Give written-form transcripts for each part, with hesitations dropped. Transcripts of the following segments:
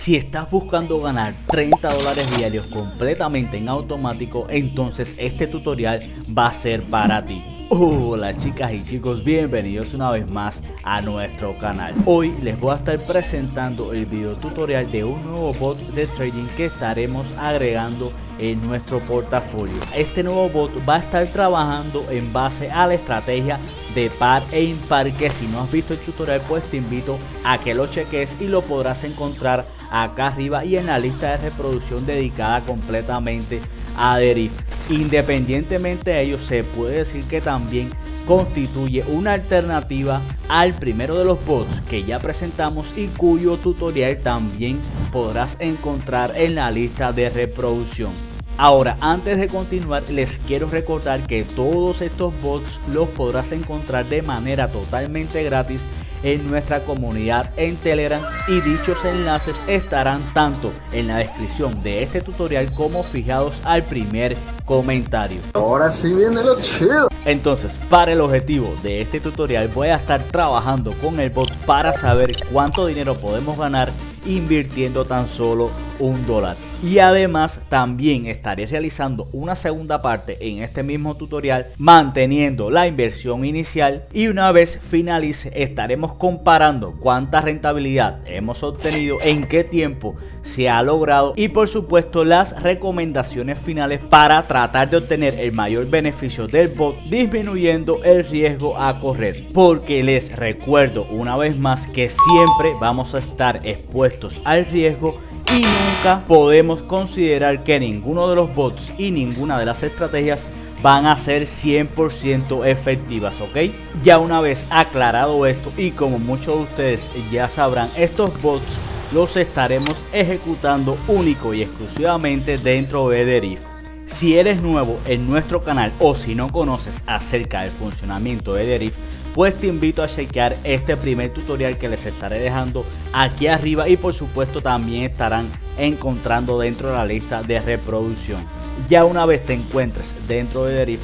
Si estás buscando ganar $30 diarios completamente en automático, entonces este tutorial va a ser para ti. Hola chicas y chicos, bienvenidos una vez más a nuestro canal. Hoy les voy a estar presentando el video tutorial de un nuevo bot de trading que estaremos agregando en nuestro portafolio. Este nuevo bot va a estar trabajando en base a la estrategia de par e impar, que si no has visto el tutorial pues te invito a que lo cheques y lo podrás encontrar acá arriba y en la lista de reproducción dedicada completamente a Derif. Independientemente de ello, se puede decir que también constituye una alternativa al primero de los bots que ya presentamos y cuyo tutorial también podrás encontrar en la lista de reproducción. Ahora, antes de continuar, les quiero recordar que todos estos bots los podrás encontrar de manera totalmente gratis en nuestra comunidad en Telegram, y dichos enlaces estarán tanto en la descripción de este tutorial como fijados al primer comentario. Ahora sí viene lo chido. Entonces, para el objetivo de este tutorial voy a estar trabajando con el bot para saber cuánto dinero podemos ganar invirtiendo tan solo $1. Y además también estaré realizando una segunda parte en este mismo tutorial manteniendo la inversión inicial, y una vez finalice estaremos comparando cuánta rentabilidad hemos obtenido, en qué tiempo se ha logrado y por supuesto las recomendaciones finales para tratar de obtener el mayor beneficio del bot, disminuyendo el riesgo a correr, porque les recuerdo una vez más que siempre vamos a estar expuestos al riesgo y nunca podemos considerar que ninguno de los bots y ninguna de las estrategias van a ser 100% efectivas, ¿ok? Ya una vez aclarado esto, y como muchos de ustedes ya sabrán, estos bots los estaremos ejecutando único y exclusivamente dentro de Derif. Si eres nuevo en nuestro canal o si no conoces acerca del funcionamiento de Derif, pues te invito a chequear este primer tutorial que les estaré dejando aquí arriba, y por supuesto también estarán encontrando dentro de la lista de reproducción. Ya una vez te encuentres dentro de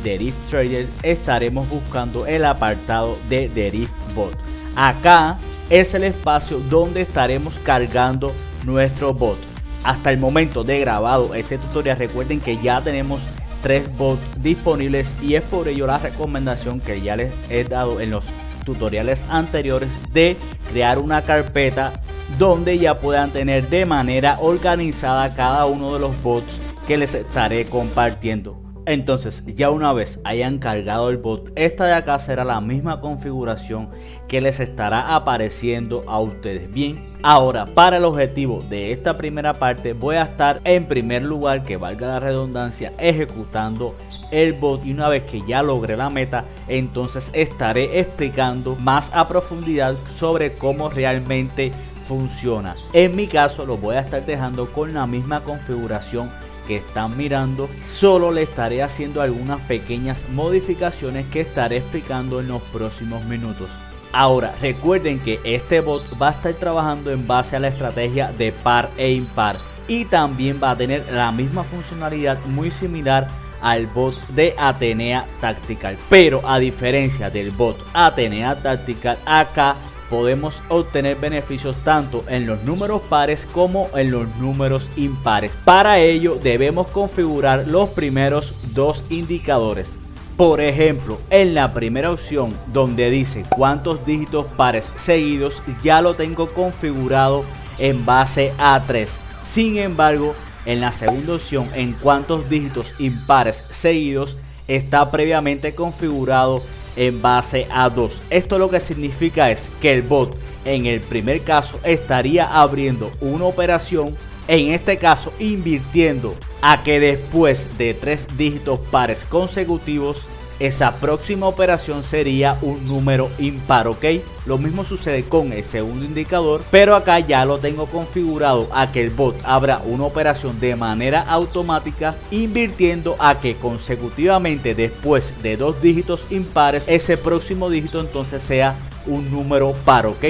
Derif Trader, estaremos buscando el apartado de Derif Bot. Acá es el espacio donde estaremos cargando nuestro bot. Hasta el momento de grabado este tutorial, recuerden que ya tenemos 3 bots disponibles, y es por ello la recomendación que ya les he dado en los tutoriales anteriores de crear una carpeta donde ya puedan tener de manera organizada cada uno de los bots que les estaré compartiendo. Entonces, ya una vez hayan cargado el bot, esta de acá será la misma configuración que les estará apareciendo a ustedes. Bien, ahora para el objetivo de esta primera parte voy a estar en primer lugar, que valga la redundancia, ejecutando el bot, y una vez que ya logré la meta, entonces estaré explicando más a profundidad sobre cómo realmente funciona. En mi caso lo voy a estar dejando con la misma configuración que están mirando, solo le estaré haciendo algunas pequeñas modificaciones que estaré explicando en los próximos minutos. Ahora recuerden que este bot va a estar trabajando en base a la estrategia de par e impar, y también va a tener la misma funcionalidad muy similar al bot de Atenea Tactical, pero a diferencia del bot Atenea Tactical, acá podemos obtener beneficios tanto en los números pares como en los números impares. Para ello debemos configurar los primeros 2 indicadores. Por ejemplo, en la primera opción donde dice cuántos dígitos pares seguidos, ya lo tengo configurado en base a 3. Sin embargo, en la segunda opción, en cuántos dígitos impares seguidos, está previamente configurado en base a 2. Esto lo que significa es que el bot en el primer caso estaría abriendo una operación, en este caso invirtiendo a que después de 3 dígitos pares consecutivos esa próxima operación sería un número impar, ¿ok? Lo mismo sucede con el segundo indicador, pero acá ya lo tengo configurado a que el bot abra una operación de manera automática, invirtiendo a que consecutivamente después de 2 dígitos impares ese próximo dígito entonces sea un número par, ¿ok?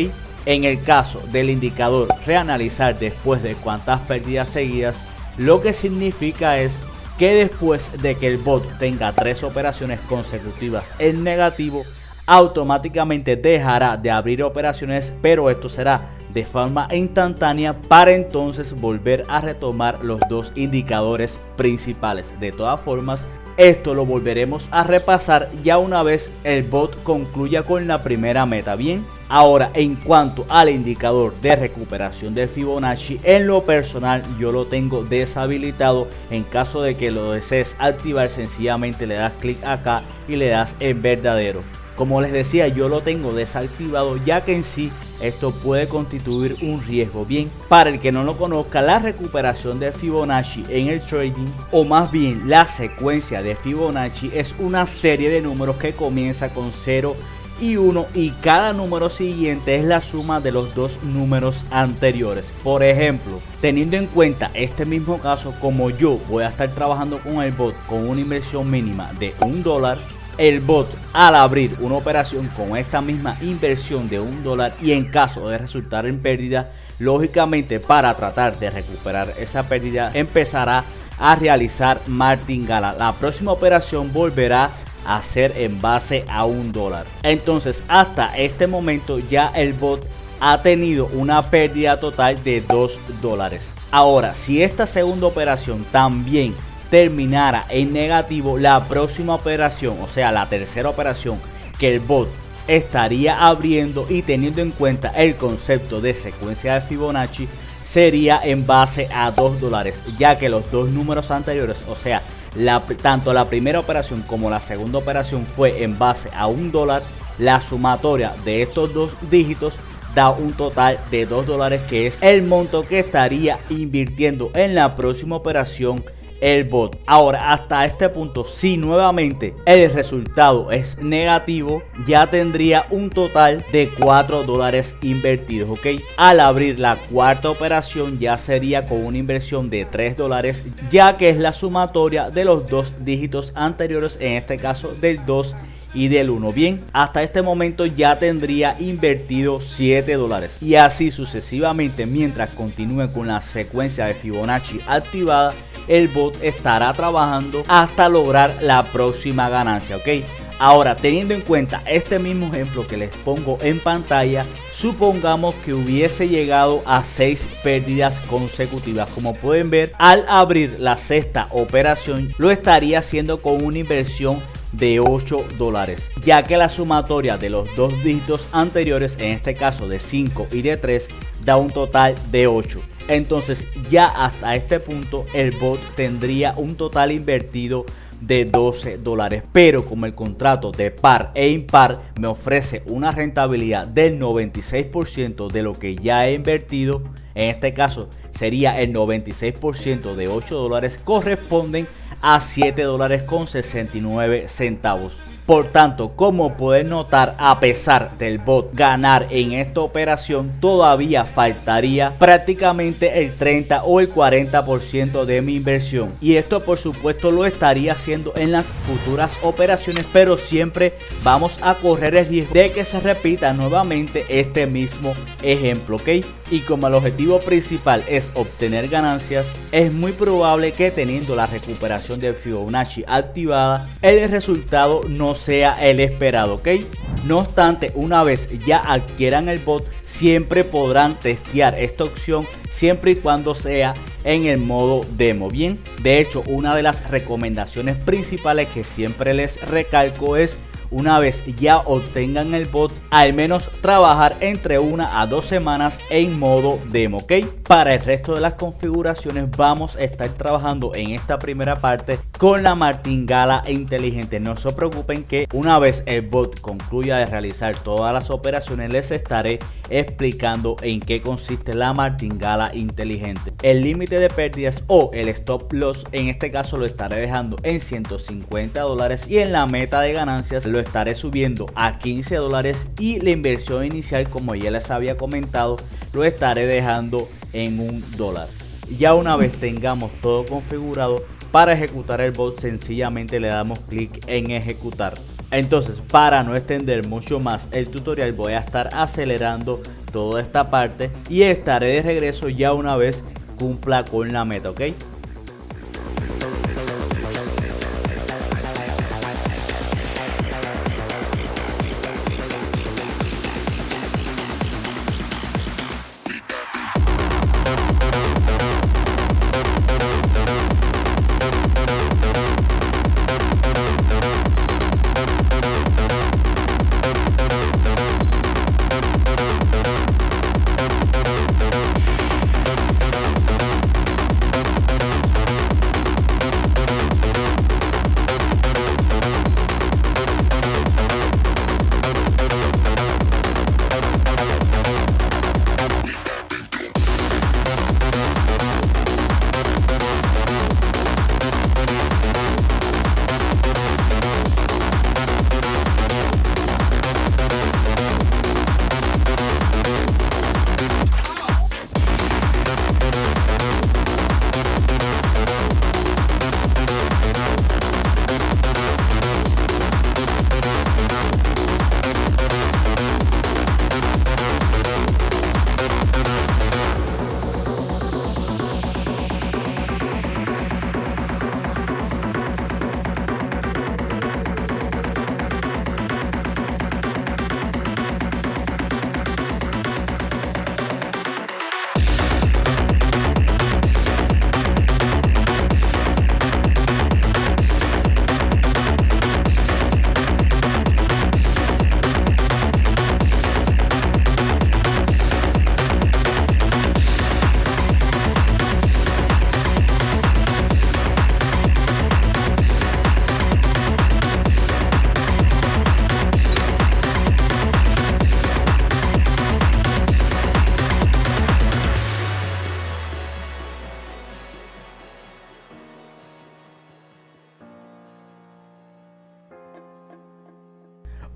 En el caso del indicador reanalizar después de cuántas pérdidas seguidas, lo que significa es que después de que el bot tenga 3 operaciones consecutivas en negativo, automáticamente dejará de abrir operaciones, pero esto será de forma instantánea para entonces volver a retomar los dos indicadores principales. De todas formas, esto lo volveremos a repasar ya una vez el bot concluya con la primera meta. Bien, ahora en cuanto al indicador de recuperación del Fibonacci, en lo personal yo lo tengo deshabilitado. En caso de que lo desees activar, sencillamente le das clic acá y le das en verdadero. Como les decía, yo lo tengo desactivado ya que en sí esto puede constituir un riesgo. Bien, para el que no lo conozca, la recuperación de Fibonacci en el trading, o más bien la secuencia de Fibonacci, es una serie de números que comienza con 0 y 1 y cada número siguiente es la suma de los dos números anteriores. Por ejemplo, teniendo en cuenta este mismo caso, como yo voy a estar trabajando con el bot con una inversión mínima de $1, el bot, al abrir una operación con esta misma inversión de $1 y en caso de resultar en pérdida, lógicamente para tratar de recuperar esa pérdida empezará a realizar martingala. La próxima operación volverá a ser en base a $1. Entonces hasta este momento ya el bot ha tenido una pérdida total de $2. Ahora, si esta segunda operación también terminara en negativo, la próxima operación, o sea la tercera operación que el bot estaría abriendo y teniendo en cuenta el concepto de secuencia de Fibonacci, sería en base a $2, ya que los dos números anteriores, o sea tanto la primera operación como la segunda operación fue en base a $1, la sumatoria de estos dos dígitos da un total de $2, que es el monto que estaría invirtiendo en la próxima operación el bot. Ahora, hasta este punto, si nuevamente el resultado es negativo, ya tendría un total de $4 invertidos, ok. Al abrir la cuarta operación ya sería con una inversión de $3, ya que es la sumatoria de los dos dígitos anteriores, en este caso del 2 y del 1. Bien, hasta este momento ya tendría invertido $7 y así sucesivamente. Mientras continúe con la secuencia de Fibonacci activada, el bot estará trabajando hasta lograr la próxima ganancia, ok. Ahora, teniendo en cuenta este mismo ejemplo que les pongo en pantalla, supongamos que hubiese llegado a 6 pérdidas consecutivas. Como pueden ver, al abrir la sexta operación lo estaría haciendo con una inversión de $8, ya que la sumatoria de los dos dígitos anteriores, en este caso de 5 y de 3, da un total de 8. Entonces ya hasta este punto el bot tendría un total invertido de $12, pero como el contrato de par e impar me ofrece una rentabilidad del 96% de lo que ya he invertido, en este caso sería el 96% de $8, corresponden a $7.69. Por tanto, como pueden notar, a pesar del bot ganar en esta operación, todavía faltaría prácticamente el 30 o el 40% de mi inversión. Y esto por supuesto lo estaría haciendo en las futuras operaciones, pero siempre vamos a correr el riesgo de que se repita nuevamente este mismo ejemplo, ¿ok? Y como el objetivo principal es obtener ganancias, es muy probable que teniendo la recuperación de Fibonacci activada, el resultado no sea el esperado, ¿ok? No obstante, una vez ya adquieran el bot, siempre podrán testear esta opción siempre y cuando sea en el modo demo. Bien, de hecho, una de las recomendaciones principales que siempre les recalco es, una vez ya obtengan el bot, al menos trabajar entre 1 a 2 semanas en modo demo, ¿ok? Para el resto de las configuraciones vamos a estar trabajando en esta primera parte con la martingala inteligente. No se preocupen que una vez el bot concluya de realizar todas las operaciones les estaré explicando en qué consiste la martingala inteligente. El límite de pérdidas o el stop loss en este caso lo estaré dejando en $150 y en la meta de ganancias lo estaré subiendo a $15 y la inversión inicial, como ya les había comentado, lo estaré dejando en $1. Ya una vez tengamos todo configurado, para ejecutar el bot sencillamente le damos clic en ejecutar. Entonces, para no extender mucho más el tutorial, voy a estar acelerando toda esta parte y estaré de regreso ya una vez cumpla con la meta, ¿ok?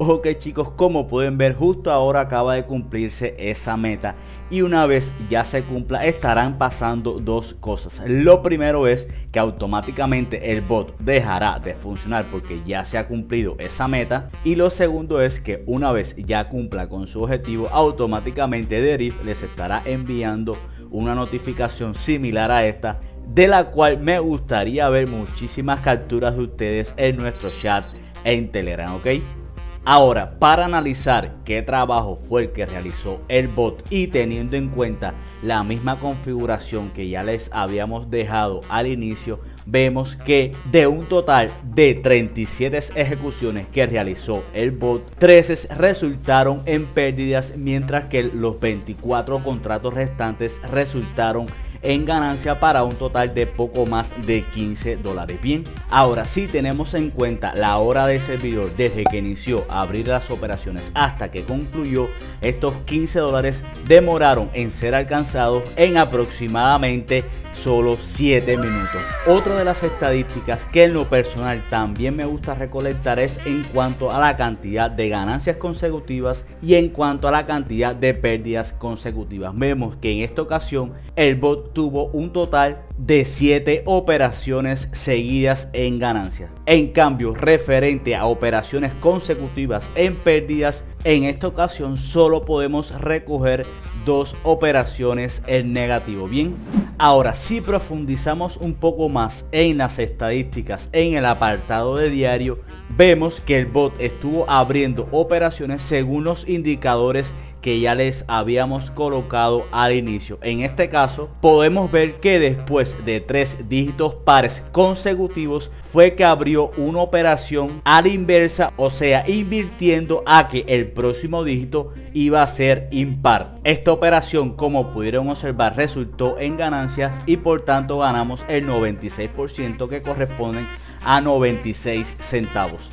Ok chicos, como pueden ver, justo ahora acaba de cumplirse esa meta y una vez ya se cumpla estarán pasando dos cosas. Lo primero es que automáticamente el bot dejará de funcionar porque ya se ha cumplido esa meta, y lo segundo es que una vez ya cumpla con su objetivo, automáticamente Deriv les estará enviando una notificación similar a esta, de la cual me gustaría ver muchísimas capturas de ustedes en nuestro chat en Telegram, ¿ok? Ahora, para analizar qué trabajo fue el que realizó el bot y teniendo en cuenta la misma configuración que ya les habíamos dejado al inicio, vemos que de un total de 37 ejecuciones que realizó el bot, 13 resultaron en pérdidas, mientras que los 24 contratos restantes resultaron en ganancia para un total de poco más de $15. Bien, ahora si tenemos en cuenta la hora de servidor desde que inició a abrir las operaciones hasta que concluyó, estos $15 demoraron en ser alcanzados en aproximadamente solo 7 minutos. Otra de las estadísticas que en lo personal también me gusta recolectar es en cuanto a la cantidad de ganancias consecutivas y en cuanto a la cantidad de pérdidas consecutivas. Vemos que en esta ocasión el bot tuvo un total de 7 operaciones seguidas en ganancias. En cambio, referente a operaciones consecutivas en pérdidas, en esta ocasión solo podemos recoger 2 operaciones en negativo. Bien, ahora si profundizamos un poco más en las estadísticas en el apartado de diario, vemos que el bot estuvo abriendo operaciones según los indicadores que ya les habíamos colocado al inicio. En este caso podemos ver que después de 3 dígitos pares consecutivos fue que abrió una operación a la inversa, o sea, invirtiendo a que el próximo dígito iba a ser impar. Esta operación, como pudieron observar, resultó en ganancias y por tanto ganamos el 96%, que corresponden a 96 centavos.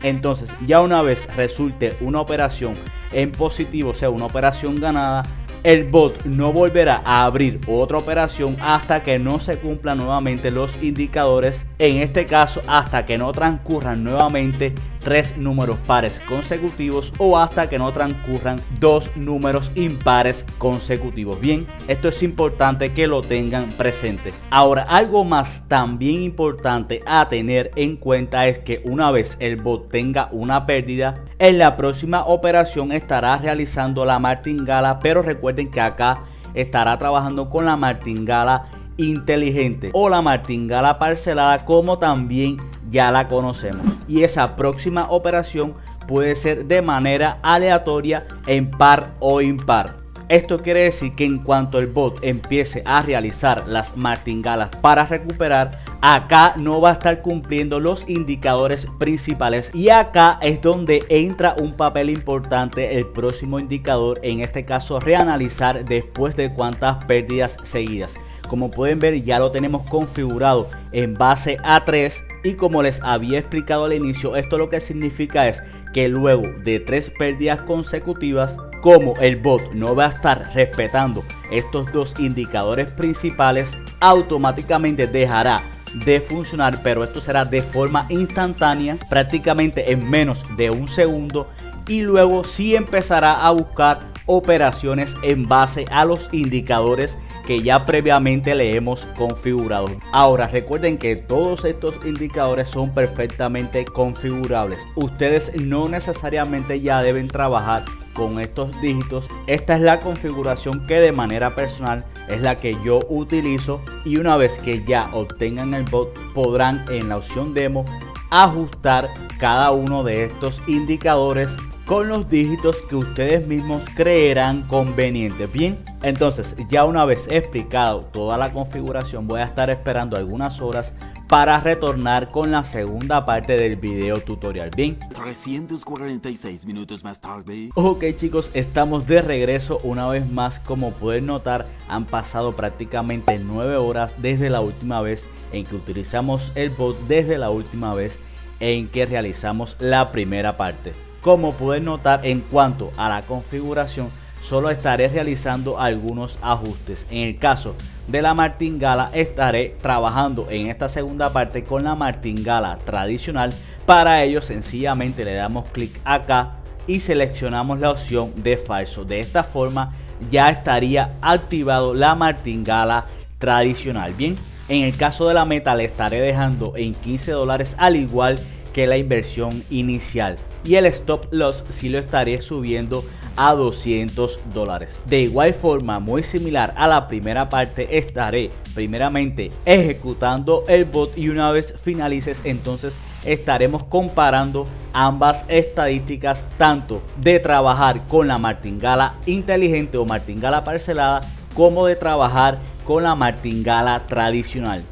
Entonces, ya una vez resulte una operación en positivo, o sea, una operación ganada, el bot no volverá a abrir otra operación hasta que no se cumplan nuevamente los indicadores, en este caso hasta que no transcurran nuevamente 3 números pares consecutivos o hasta que no transcurran 2 números impares consecutivos. Bien, esto es importante que lo tengan presente. Ahora, algo más también importante a tener en cuenta es que una vez el bot tenga una pérdida, en la próxima operación estará realizando la martingala, pero recuerden que acá estará trabajando con la martingala inteligente o la martingala parcelada, como también ya la conocemos, y esa próxima operación puede ser de manera aleatoria en par o impar. Esto quiere decir que en cuanto el bot empiece a realizar las martingalas para recuperar, acá no va a estar cumpliendo los indicadores principales, y acá es donde entra un papel importante el próximo indicador, en este caso reanalizar después de cuántas pérdidas seguidas. Como pueden ver, ya lo tenemos configurado en base a 3, y como les había explicado al inicio, esto lo que significa es que luego de 3 pérdidas consecutivas, como el bot no va a estar respetando estos 2 indicadores principales, automáticamente dejará de funcionar, pero esto será de forma instantánea, prácticamente en menos de un segundo, y luego sí empezará a buscar operaciones en base a los indicadores que ya previamente le hemos configurado. Ahora recuerden que todos estos indicadores son perfectamente configurables. Ustedes no necesariamente ya deben trabajar con estos dígitos. Esta es la configuración que de manera personal es la que yo utilizo, y una vez que ya obtengan el bot podrán en la opción demo ajustar cada uno de estos indicadores con los dígitos que ustedes mismos creerán convenientes. Bien, entonces ya una vez explicado toda la configuración, voy a estar esperando algunas horas para retornar con la segunda parte del video tutorial. Bien, 346 minutos más tarde. Ok chicos, estamos de regreso una vez más. Como pueden notar, han pasado prácticamente 9 horas desde la última vez en que utilizamos el bot, desde la última vez en que realizamos la primera parte. Como pueden notar, en cuanto a la configuración, solo estaré realizando algunos ajustes. En el caso de la martingala, estaré trabajando en esta segunda parte con la martingala tradicional Para ello sencillamente le damos clic acá y seleccionamos la opción de falso. De esta forma ya estaría activado la martingala tradicional. Bien, en el caso de la meta le estaré dejando en $15 al igual que la inversión inicial, y el stop loss sí lo estaré subiendo a $200. De igual forma, muy similar a la primera parte, estaré primeramente ejecutando el bot y una vez finalices entonces estaremos comparando ambas estadísticas, tanto de trabajar con la martingala inteligente o martingala parcelada como de trabajar con la martingala tradicional.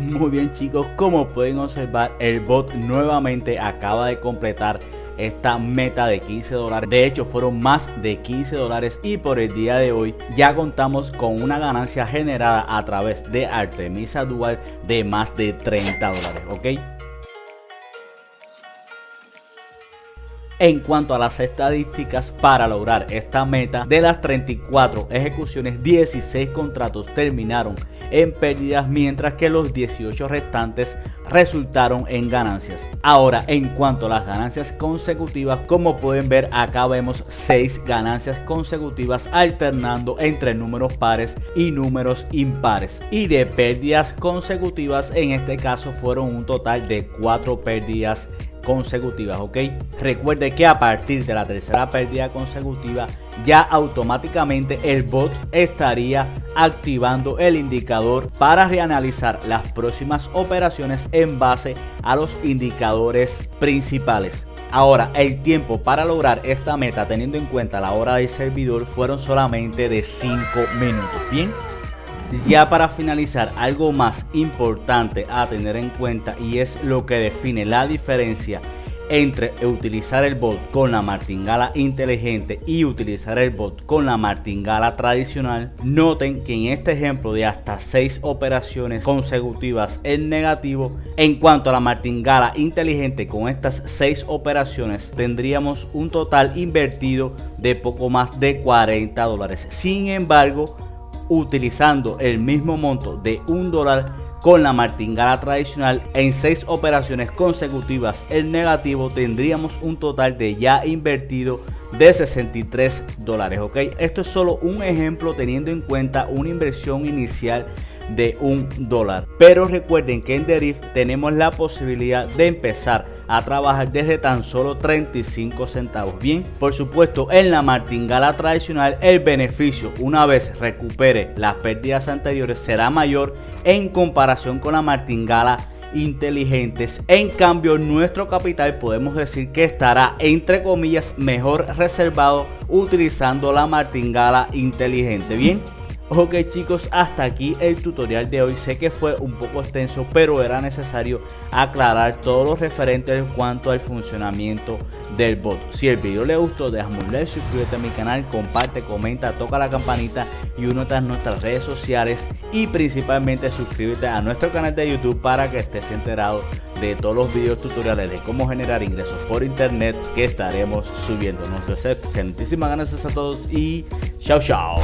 Muy bien chicos, como pueden observar, el bot nuevamente acaba de completar esta meta de $15. De hecho fueron más de $15 y por el día de hoy ya contamos con una ganancia generada a través de Artemisa Dual de más de $30, ¿ok? En cuanto a las estadísticas, para lograr esta meta, de las 34 ejecuciones, 16 contratos terminaron en pérdidas, mientras que los 18 restantes resultaron en ganancias. Ahora, en cuanto a las ganancias consecutivas, como pueden ver acá vemos 6 ganancias consecutivas alternando entre números pares y números impares, y de pérdidas consecutivas en este caso fueron un total de 4 pérdidas consecutivas, ¿ok? Recuerde que a partir de la tercera pérdida consecutiva ya automáticamente el bot estaría activando el indicador para reanalizar las próximas operaciones en base a los indicadores principales. Ahora, el tiempo para lograr esta meta, teniendo en cuenta la hora del servidor, fueron solamente de 5 minutos. Bien, ya para finalizar, algo más importante a tener en cuenta, y es lo que define la diferencia entre utilizar el bot con la martingala inteligente y utilizar el bot con la martingala tradicional. Noten que en este ejemplo de hasta 6 operaciones consecutivas en negativo, en cuanto a la martingala inteligente, con estas 6 operaciones tendríamos un total invertido de poco más de $40. Sin embargo, utilizando el mismo monto de $1 con la martingala tradicional, en 6 operaciones consecutivas en negativo tendríamos un total de ya invertido de $63, ¿ok? Esto es solo un ejemplo teniendo en cuenta una inversión inicial de $1, pero recuerden que en Derif tenemos la posibilidad de empezar a trabajar desde tan solo 35 centavos. Bien, por supuesto, en la martingala tradicional el beneficio, una vez recupere las pérdidas anteriores, será mayor en comparación con la martingala inteligentes. En cambio, nuestro capital podemos decir que estará entre comillas mejor reservado utilizando la martingala inteligente. Bien, Ok chicos, hasta aquí el tutorial de hoy. Sé que fue un poco extenso, pero era necesario aclarar todo lo referente en cuanto al funcionamiento del bot. Si el video le gustó, déjame un like, suscríbete a mi canal, comparte, comenta, toca la campanita y únete a nuestras redes sociales, y principalmente suscríbete a nuestro canal de YouTube para que estés enterado de todos los videos tutoriales de cómo generar ingresos por internet que estaremos subiendo. Nos deseo excelentísimas gracias a todos y chao chao.